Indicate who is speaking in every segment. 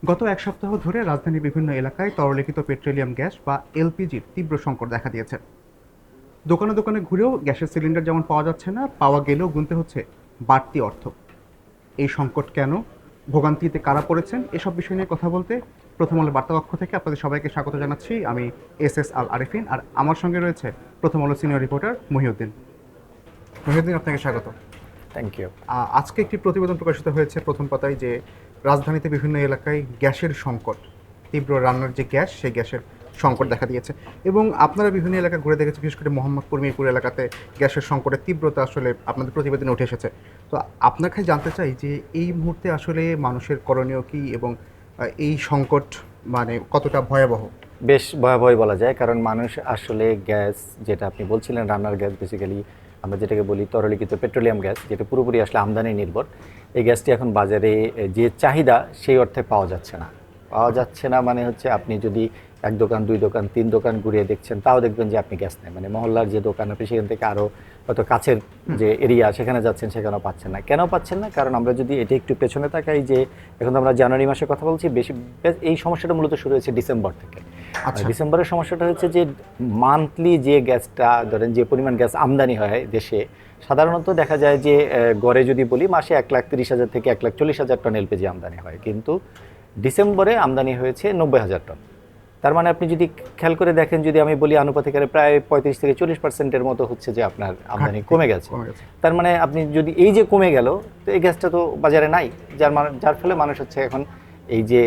Speaker 1: গত এক সপ্তাহ ধরে রাজধানীর বিভিন্ন এলাকায় তরলিখিত পেট্রোলিয়াম গ্যাস বা এলপিজির তীব্র সংকট দেখা দিয়েছে। দোকানে দোকানে ঘুরেও গ্যাসের সিলিন্ডার যেমন পাওয়া যাচ্ছে না, পাওয়া গেলেও গুনতে হচ্ছে বাড়তি অর্থ। এই সংকট কেন, ভোগান্তিতে কারা পড়েছেন, এসব বিষয় নিয়ে কথা বলতে প্রথম আলো বার্তাকক্ষ থেকে আপনাদের সবাইকে স্বাগত জানাচ্ছি। আমি এস আল আরিফিন, আর আমার সঙ্গে রয়েছে প্রথম আলো সিনিয়র রিপোর্টার মহিউদ্দিন। মহিউদ্দিন, আপনাকে স্বাগত।
Speaker 2: Thank you.
Speaker 1: আজকে একটি প্রতিবেদন প্রকাশিত হয়েছে প্রথম পাতায় যে রাজধানীতে বিভিন্ন এলাকায় গ্যাসের সংকট, তীব্র রান্নার যে গ্যাস, সেই গ্যাসের সংকট দেখা দিয়েছে। এবং আপনারা বিভিন্ন এলাকা ঘুরে দেখেছেন, বিশেষ করে মোহাম্মদপুর মিরপুর এলাকাতে গ্যাসের সংকটের তীব্রতা আসলে আপনাদের প্রতিবেদনে উঠে এসেছে। তো আপনার কাছে জানতে চাই যে এই মুহূর্তে আসলে মানুষের করণীয় কী, এবং এই সংকট মানে কতটা ভয়াবহ?
Speaker 2: বেশ ভয়াবহই বলা যায়, কারণ মানুষ আসলে গ্যাস, যেটা আপনি বলছিলেন রান্নার গ্যাস, বেসিক্যালি আমরা যেটাকে বলি তরলীকৃত পেট্রোলিয়াম গ্যাস, যেটা পুরোপুরি আসলে আমদানি নির্ভর, এই গ্যাসটি এখন বাজারে যে চাহিদা সেই অর্থে পাওয়া যাচ্ছে না। মানে হচ্ছে আপনি যদি এক দোকান, দুই দোকান, তিন দোকান ঘুরিয়ে দেখছেন, তাও দেখবেন যে আপনি গ্যাস নেই। মানে মহল্লার যে দোকান, আপনি সেখান থেকে আরও হয়তো কাছের যে এরিয়া সেখানে যাচ্ছেন, সেখানেও পাচ্ছেন না। কেন পাচ্ছেন না? কারণ আমরা যদি এটা একটু পেছনে তাকাই, যে এখন তো আমরা জানুয়ারি মাসে কথা বলছি, এই সমস্যাটা মূলত শুরু হয়েছে ডিসেম্বর থেকে।
Speaker 1: আচ্ছা।
Speaker 2: ডিসেম্বরের সমস্যাটা হচ্ছে যে মান্থলি যে গ্যাসটা, ধরেন যে পরিমাণ গ্যাস আমদানি হয় দেশে, সাধারণত দেখা যায় যে গড়ে যদি বলি মাসে 1,30,000 থেকে 1,40,000 টন এলপিজি আমদানি হয়, কিন্তু ডিসেম্বরে আমদানি হয়েছে 90,000 টন। তার মানে আপনি যদি খেয়াল করে দেখেন, যদি আমি বলি আনুপাতিক হারে প্রায় 35 থেকে 40% মতো হচ্ছে যে আপনার আমদানি কমে গেছে। তার মানে আপনি যদি এই যে কমে গেল, তো এই গ্যাসটা তো বাজারে নাই, যার ফলে মানুষ হচ্ছে এখন এই যে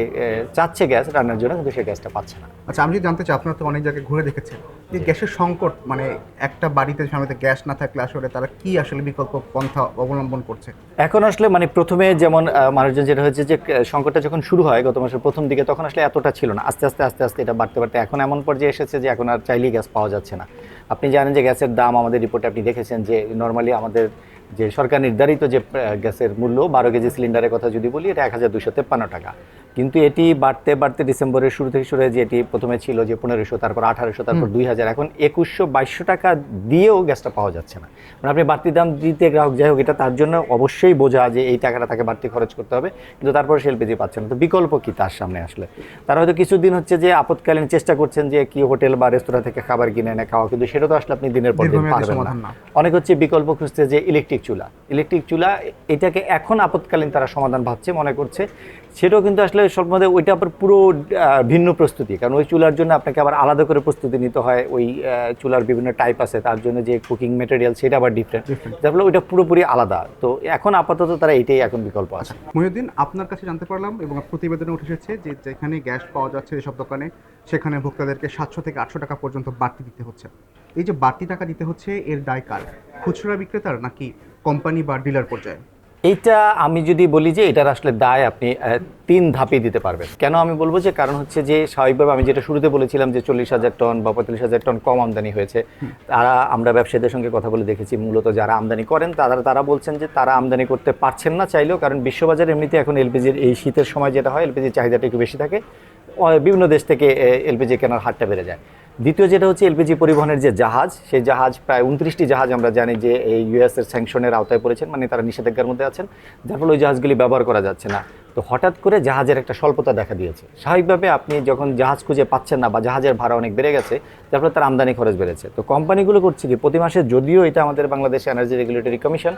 Speaker 2: চাচ্ছে গ্যাস রান্নার জন্য, কিন্তু সেই গ্যাসটা পাচ্ছে না।
Speaker 1: আচ্ছা, আমি যদি জানতে চাই, আপনারা তো অনেক জায়গায় ঘুরে দেখেছেন যে গ্যাসের সংকট, মানে একটা বাড়িতে সামনে গ্যাস না থাকলে আসলে তারা কি আসলে বিকল্প পন্থা অবলম্বন করছে?
Speaker 2: এখন আসলে মানে প্রথমে যেমন মানুষজন, যেটা হচ্ছে যে সংকটটা যখন শুরু হয় গত মাসের প্রথম দিকে, তখন আসলে এতটা ছিল না। আস্তে আস্তে আস্তে আস্তে এটা বাড়তে বাড়তে এখন এমন পর্যায়ে এসেছে যে এখন আর চাইলেই গ্যাস পাওয়া যাচ্ছে না। আপনি জানেন যে গ্যাসের দাম, আমাদের রিপোর্টে আপনি দেখেছেন যে নর্মালি আমাদের যে সরকার নির্ধারিত যে গ্যাসের মূল্য 12 কেজি সিলিন্ডারের কথা যদি বলি, এটা 1,253 টাকা। কিন্তু এটি বাড়তে বাড়তে ডিসেম্বরের শুরু থেকে শুরু হয়ে, যে এটি প্রথমে ছিল যে 1,500, তারপর 1,800, তারপর 2,000, এখন 2,100-2,200 টাকা দিয়েও গ্যাসটা পাওয়া যাচ্ছে না। মানে আপনি বাড়তি দাম দিতে গ্রাহক, যাই হোক, এটা তার জন্য অবশ্যই বোঝা যে এই টাকাটা তাকে বাড়তি খরচ করতে হবে, কিন্তু তারপরে সে এলপিজি পাচ্ছে না। তো বিকল্প কি তার সামনে? আসলে তারা হয়তো কিছুদিন হচ্ছে যে আপৎকালীন চেষ্টা করছেন যে কি হোটেল বা রেস্তোরাঁ থেকে খাবার কিনে এনে খাওয়া, কিন্তু সেটা তো আসলে আপনি দিনের পর দিন পারবেন না। অনেক হচ্ছে বিকল্প খুঁজতে, যে ইলেকট্রিক চুলা, এটাকে এখন আপৎকালীন তারা সমাধান ভাবছে, মনে করছে। সেটাও কিন্তু আসলে সব মধ্যে ওইটা আবার পুরো ভিন্ন প্রস্তুতি, কারণ ওই চুলার জন্য আপনাকে আবার আলাদা করে প্রস্তুতি নিতে হয়। ওই চুলার বিভিন্ন টাইপ আছে, তার জন্য যে কুকিং মেটেরিয়াল সেটা আবার ডিফারেন্ট, যার ফলে ওইটা পুরোপুরি আলাদা। তো এখন আপাতত তারা এটাই এখন বিকল্প আছে।
Speaker 1: মহিউদ্দিন, আপনার কাছে জানতে পারলাম এবং প্রতিবেদনে উঠে এসেছে যে যেখানে গ্যাস পাওয়া যাচ্ছে এসব দোকানে, সেখানে ভোক্তাদেরকে 700 থেকে 800 টাকা পর্যন্ত বাড়তি দিতে হচ্ছে। এই যে বাড়তি টাকা দিতে হচ্ছে, এর দায় কার? খুচরা বিক্রেতার নাকি কোম্পানি বা ডিলার পর্যায়ে?
Speaker 2: এইটা আমি যদি বলি যে এটার আসলে দায় আপনি 3 ধাপে দিতে পারবেন। কেন আমি বলবো? যে কারণ হচ্ছে যে স্বাভাবিকভাবে আমি যেটা শুরুতে বলেছিলাম যে 40,000 টন বা 45,000 টন কম আমদানি হয়েছে। আমরা ব্যবসায়ীদের সঙ্গে কথা বলে দেখেছি, মূলত যারা আমদানি করেন তারা বলছেন যে তারা আমদানি করতে পারছেন না চাইলেও, কারণ বিশ্ববাজারে এমনিতে এখন এলপিজির এই শীতের সময় যেটা হয়, এলপিজির চাহিদাটা একটু বেশি থাকে, বিভিন্ন দেশ থেকে এলপিজি কেনার হারটা বেড়ে যায়। দ্বিতীয় যেটা হচ্ছে এলপিজি পরিবহনের যে জাহাজ, সেই জাহাজ প্রায় 29টি জাহাজ আমরা জানি যে এই ইউএসের স্যাংশনের আওতায় পড়েছেন, মানে তারা নিষেধাজ্ঞার মধ্যে আছেন, যার ফলে ওই জাহাজগুলি ব্যবহার করা যাচ্ছে না। তো হঠাৎ করে জাহাজের একটা স্বল্পতা দেখা দিয়েছে। স্বাভাবিকভাবে আপনি যখন জাহাজ খুঁজে পাচ্ছেন না, বা জাহাজের ভাড়া অনেক বেড়ে গেছে, যার ফলে তার আমদানি খরচ বেড়েছে। তো কোম্পানিগুলো করছে কি, প্রতি মাসে, যদিও এটা আমাদের বাংলাদেশ এনার্জি রেগুলেটরি কমিশন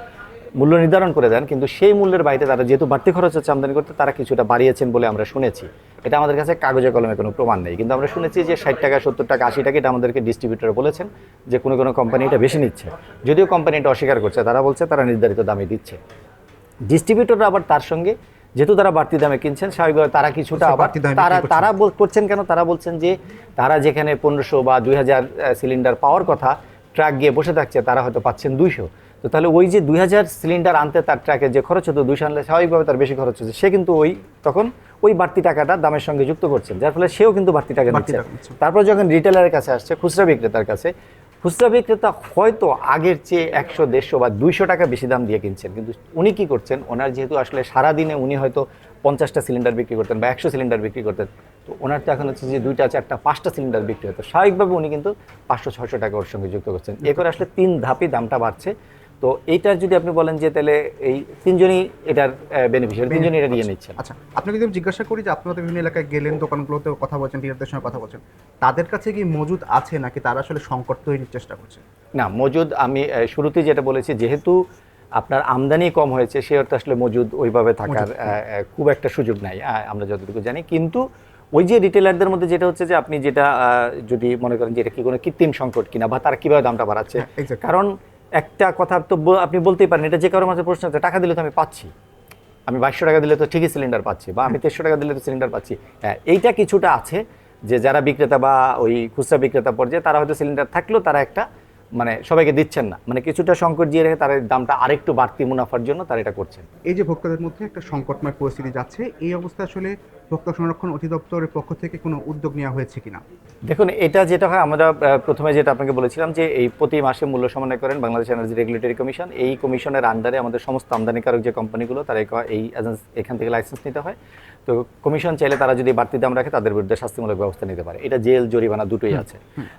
Speaker 2: মূল্য নির্ধারণ করে দেন, কিন্তু সেই মূল্যের বাইরে তারা যেহেতু বাড়তি খরচ হচ্ছে আমদানি করতে, তারা কিছুটা বাড়িয়েছেন বলে আমরা শুনেছি। এটা আমাদের কাছে কাগজে কলমে কোনো প্রমাণ নেই, কিন্তু আমরা শুনেছি যে 60 টাকা, 70 টাকা, 80 টাকা এটা আমাদেরকে ডিস্ট্রিবিউটর বলেছেন যে কোনো কোনো কোম্পানি এটা বেশি নিচ্ছে। যদিও কোম্পানি এটা অস্বীকার করছে, তারা বলছে তারা নির্ধারিত দামে দিচ্ছে। ডিস্ট্রিবিউটররা আবার তার সঙ্গে, যেহেতু তারা বাড়তি দামে কিনছেন, স্বাভাবিকভাবে তারা কিছুটা আবার তারা করছেন কেন, তারা বলছেন যে তারা যেখানে 1500 বা 2000 সিলিন্ডার পাওয়ার কথা, ট্রাক গিয়ে বসে থাকছে, তারা হয়তো পাচ্ছেন 200। তো তাহলে ওই যে 2000 সিলিন্ডার আনতে তার ট্রাকের যে খরচ হতো, 200 আনলে স্বাভাবিকভাবে তার বেশি খরচ হচ্ছে, সে কিন্তু তখন ওই বাড়তি টাকাটা দামের সঙ্গে যুক্ত করছেন, যার ফলে সেও কিন্তু বাড়তি টাকা দিচ্ছে। তারপর যখন রিটেলারের কাছে আসছে, খুচরা বিক্রেতার কাছে, খুচরা বিক্রেতা হয়তো আগের চেয়ে 100, 150 বা 200 টাকা বেশি দাম দিয়ে কিনছেন, কিন্তু উনি কি করছেন, ওনার যেহেতু আসলে সারাদিনে উনি হয়তো 50টা সিলিন্ডার বিক্রি করতেন বা 100 সিলিন্ডার বিক্রি করতেন, তো ওনার তো এখন হচ্ছে যে 2টা, 4টা, 5টা সিলিন্ডার বিক্রি হতো, স্বাভাবিকভাবে উনি কিন্তু 500, 600 টাকা ওর সঙ্গে যুক্ত করছেন। এ করে আসলে 3 ধাপে দামটা বাড়ছে। তো এইটার যদি আপনি বলেন যে তাহলে এই তিনজনই এটার বেনিফিশিয়ারি, তিনজনই এটা নিয়ে নিচ্ছেন।
Speaker 1: আচ্ছা, আপনাকে যদি আমি জিজ্ঞাসা করি যে আপনারা তো বিভিন্ন এলাকায় গেলেন, দোকানগুলোতেও কথা বলছেন, ডিলারদের সঙ্গে কথা বলছেন, তাদের কাছে কি মজুদ আছে নাকি তারা আসলে সংকট তৈরির চেষ্টা করছে?
Speaker 2: না, মজুদ আমি শুরুতেই যেটা বলেছি, যেহেতু আপনার আমদানি কম হয়েছে সে অর্থে আসলে মজুদ ওইভাবে থাকার খুব একটা সুযোগ নাই, আমরা যতটুকু জানি। কিন্তু ওই যে রিটেলারদের মধ্যে যেটা হচ্ছে যে আপনি যেটা যদি মনে করেন যে এটা কি কোনো কৃত্রিম সংকট কিনা বা তারা কীভাবে দামটা বাড়াচ্ছে, কারণ একটা কথা তো আপনি বলতেই পারেন, এটা যে কারোর মাঝে প্রশ্ন আছে, টাকা দিলে তো আমি পাচ্ছি, আমি 2200 টাকা দিলে তো ঠিকই সিলিন্ডার পাচ্ছি, বা আমি 2300 টাকা দিলে তো সিলিন্ডার পাচ্ছি। হ্যাঁ, এইটা কিছুটা আছে যে যারা বিক্রেতা বা ওই খুচরা বিক্রেতা পর্যায়ে তারা হয়তো সিলিন্ডার থাকলেও তারা একটা মানে সবাইকে দিচ্ছেন না, মানে কিছুটা সংকট দিয়ে রেখে তারা দামটা আরেকটু বাড়তি মুনাফার জন্য তারা এটা করছেন।
Speaker 1: এই যে ভোক্তাদের মধ্যে একটা সংকটময় পরিস্থিতি যাচ্ছে, এই অবস্থায় আসলে ভোক্তা সংরক্ষণ অধিদপ্তরের পক্ষ থেকে কোনো উদ্যোগ নেওয়া হয়েছে কিনা?
Speaker 2: দেখুন, এটা যেটা হয়, আমরা প্রথমে যেটা আপনাকে বলেছিলাম যে এই প্রতি মাসে মূল্য সমন্বয় করেন বাংলাদেশ এনার্জি রেগুলেটরি কমিশন। এই কমিশনের আন্ডারে আমাদের সমস্ত আমদানিকারক যে কোম্পানিগুলো তারা এই এখান থেকে লাইসেন্স নিতে হয়। তো কমিশন চাইলে তারা যদি বাড়তি দাম রাখে তাদের বিরুদ্ধে শাস্তিমূলক ব্যবস্থা নিতে পারে, এটা জেল জরিমানা দুটোই আছে।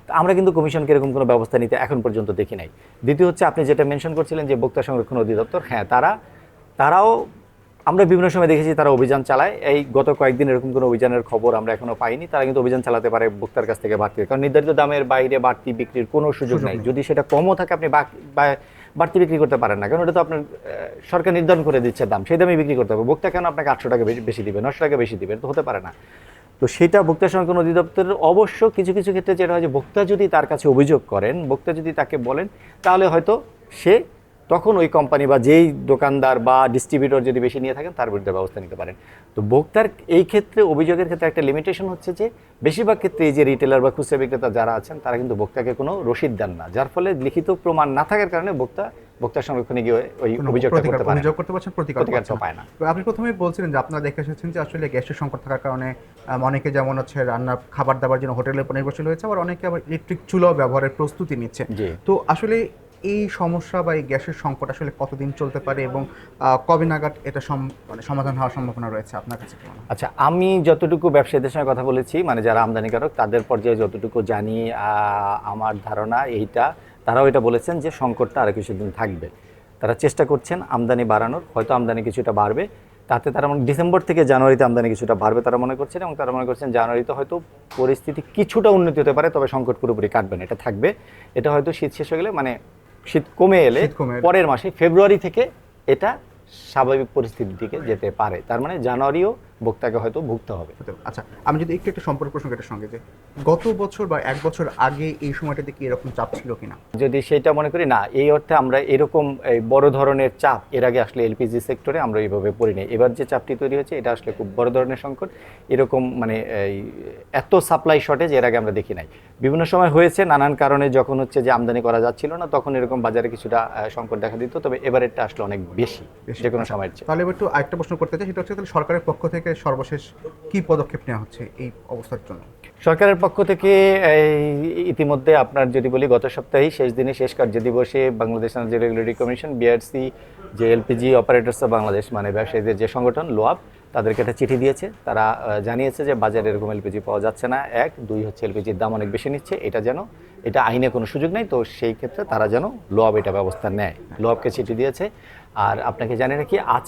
Speaker 2: তো আমরা কিন্তু কমিশনকে এরকম কোনো ব্যবস্থা নিতে এখন পর্যন্ত দেখি নাই। দ্বিতীয় হচ্ছে আপনি যেটা মেনশন করছিলেন যে ভোক্তা সংরক্ষণ অধিদপ্তর, হ্যাঁ তারাও আমরা বিভিন্ন সময় দেখেছি তারা অভিযান চালায়। এই গত কয়েকদিন এরকম কোনো অভিযানের খবর আমরা এখনো পাইনি। তারা কিন্তু অভিযান চালাতে পারে ভোক্তার কাছ থেকে বাড়তি, কারণ নির্ধারিত দামের বাইরে বাড়তি বিক্রির কোনো সুযোগ নাই। যদি সেটা কমও থাকে আপনি বাড়তি বিক্রি করতে পারেন না, কারণ ওটা তো আপনার সরকার নির্ধারণ করে দিচ্ছে দাম, সেই দামে বিক্রি করতে হবে। ভোক্তা কেন আপনাকে 800 টাকা বেশি দিবে, 900 টাকা বেশি দিবে? এটা তো হতে পারে না। তো সেটা ভোক্তা সংরক্ষণ অধিদপ্তরের অবশ্য কিছু কিছু ক্ষেত্রে যেটা হয় যে ভোক্তা যদি তার কাছে অভিযোগ করেন, ভোক্তা যদি তাকে বলেন, তাহলে হয়তো সে তখন ওই কোম্পানি বা যেই দোকানদার বা ডিস্ট্রিবিউটর যদি বেশি নিয়ে থাকেন তার বিরুদ্ধে ব্যবস্থা নিতে পারেন। তো ভোক্তার এই ক্ষেত্রে অভিযোগের ক্ষেত্রে একটা লিমিটেশন হচ্ছে যে বেশিরভাগ ক্ষেত্রে এই যে রিটেলার বা খুচরা বিক্রেতা যারা আছেন তারা কিন্তু ভোক্তাকে কোনো রসিদ দেন না, যার ফলে লিখিত প্রমাণ না থাকার কারণে ভোক্তা সংরক্ষণে গিয়ে ওই অভিযোগটা করতে পারছেন, প্রতিকার পায় না।
Speaker 1: আপনি প্রথমেই বলছিলেন যে আপনারা দেখে এসেছেন যে আসলে গ্যাসের সংকট থাকার কারণে অনেকে যেমন হচ্ছে রান্নার খাবার দাবার জন্য হোটেলের উপর নির্ভরশীল হয়েছে, আবার অনেকে আবার ইলেকট্রিক চুলা ব্যবহারের প্রস্তুতি নিচ্ছে। তো আসলে এই সমস্যা বা এই গ্যাসের সংকট আসলে কতদিন চলতে পারে এবং কবে নাগাদ এটা সমাধান হওয়ার সম্ভাবনা রয়েছে আপনার কাছে?
Speaker 2: আচ্ছা, আমি যতটুকু ব্যবসায়ীদের সঙ্গে কথা বলেছি, মানে যারা আমদানিকারক তাদের পর্যায়ে যতটুকু জানি, আমার ধারণা তারাও এটা বলেছেন যে সংকটটা আরও কিছুদিন থাকবে। তারা চেষ্টা করছেন আমদানি বাড়ানোর, হয়তো আমদানি কিছুটা বাড়বে, তাতে তারা ডিসেম্বর থেকে জানুয়ারিতে আমদানি কিছুটা বাড়বে তারা মনে করছেন, এবং তারা মনে করছেন জানুয়ারিতে হয়তো পরিস্থিতি কিছুটা উন্নতি হতে পারে, তবে সংকট পুরোপুরি কাটবে না, এটা থাকবে। এটা হয়তো শীত শেষ হয়ে গেলে, মানে শীত কমে এলে পরের মাসে ফেব্রুয়ারি থেকে এটা স্বাভাবিক পরিস্থিতির দিকে যেতে পারে। তার মানে জানুয়ারিও ভোক্তাকে হয়তো ভুগতে হবে।
Speaker 1: আচ্ছা, আমি যদি একটু সম্পর্ক প্রসঙ্গ এটার সঙ্গে, যে গত বছর বা 1 বছর আগে এই সময়টাতে কি এরকম চাপ ছিল কিনা?
Speaker 2: যদি সেটা মনে করি, না, এই অর্থে আমরা এরকম বড় ধরনের চাপ এর আগে আসলে এলপিজি সেক্টরে আমরা এইভাবে পড়িনি। এবার যে চাপটি তৈরি হয়েছে এটা আসলে খুব বড় ধরনের সংকট, এরকম মানে এত সাপ্লাই শর্টেজ এর আগে আমরা দেখি নাই। বিভিন্ন সময় হয়েছে নানান কারণে, যখন হচ্ছে যে আমদানি করা যাচ্ছিল না তখন এরকম বাজারে কিছুটা সংকট দেখা দিত, তবে এবারেরটা আসলে অনেক বেশি যে কোনো সময়ের চেয়ে।
Speaker 1: তাহলে এবার একটু আরেকটা প্রশ্ন করতে চাই, সেটা হচ্ছে তাহলে সরকারের পক্ষ থেকে সর্বশেষ কি পদক্ষেপ নেওয়া হচ্ছে এই অবস্থার জন্য?
Speaker 2: সরকারের পক্ষ থেকে ইতিমধ্যে আপনার যদি বলি, গত সপ্তাহেই শেষ দিনে শেষ কার্য দিবসে Bangladesh energy regulatory commission, BRC, যে এলপিজি অপারেটরস অফ বাংলাদেশ, মানে ব্যবসায়ীদের যে সংগঠন লোয়াব, তাদেরকে একটা চিঠি দিয়েছে। তারা জানিয়েছে যে বাজারে এরকম এলপিজি পাওয়া যাচ্ছে না, 1, 2 হচ্ছে এলপিজির দাম অনেক বেশি নিচ্ছে, এটা আইনে কোনো সুযোগ নেই। তো সেই ক্ষেত্রে তারা যেন লোয়াব এটা ব্যবস্থা নেয়, লোয়াবকে চিঠি দিয়েছে। আর আপনাকে জানি রাখি, আজ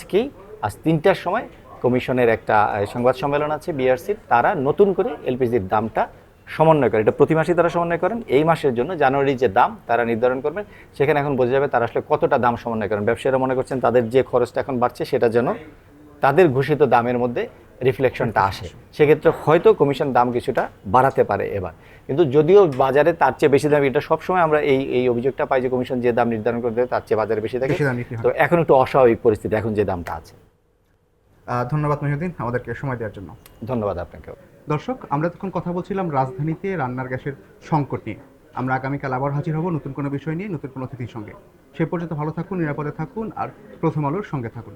Speaker 2: 3টার সময় কমিশনের একটা সংবাদ সম্মেলন আছে বিআরসির, তারা নতুন করে এলপিজির দামটা সমন্বয় করে, এটা প্রতি মাসেই তারা সমন্বয় করেন। এই মাসের জন্য জানুয়ারির যে দাম তারা নির্ধারণ করবেন, সেখানে এখন বোঝা যাবে তারা আসলে কতটা দাম সমন্বয় করেন। ব্যবসায়ীরা মনে করছেন তাদের যে খরচটা এখন বাড়ছে সেটা যেন তাদের ঘোষিত দামের মধ্যে রিফ্লেকশনটা আসে, সেক্ষেত্রে হয়তো কমিশন দাম কিছুটা বাড়াতে পারে এবার। কিন্তু যদিও বাজারে তার চেয়ে বেশি দাম, এটা সবসময় আমরা এই অভিযোগটা পাই যে কমিশন যে দাম নির্ধারণ করে দেয় তার চেয়ে বাজারে বেশি থাকে। তো এখন একটু অস্বাভাবিক পরিস্থিতি এখন যে দামটা আছে।
Speaker 1: ধন্যবাদ মহিউদ্দিন আমাদেরকে সময় দেওয়ার জন্য।
Speaker 2: ধন্যবাদ আপনাকেও।
Speaker 1: দর্শক, আমরা তখন কথা বলছিলাম রাজধানীতে রান্নার গ্যাসের সংকট নিয়ে। আমরা আগামীকাল আবার হাজির হব নতুন কোনো বিষয় নিয়ে, নতুন কোনো অতিথির সঙ্গে। সে পর্যন্ত ভালো থাকুন, নিরাপদে থাকুন, আর প্রথম আলোর সঙ্গে থাকুন।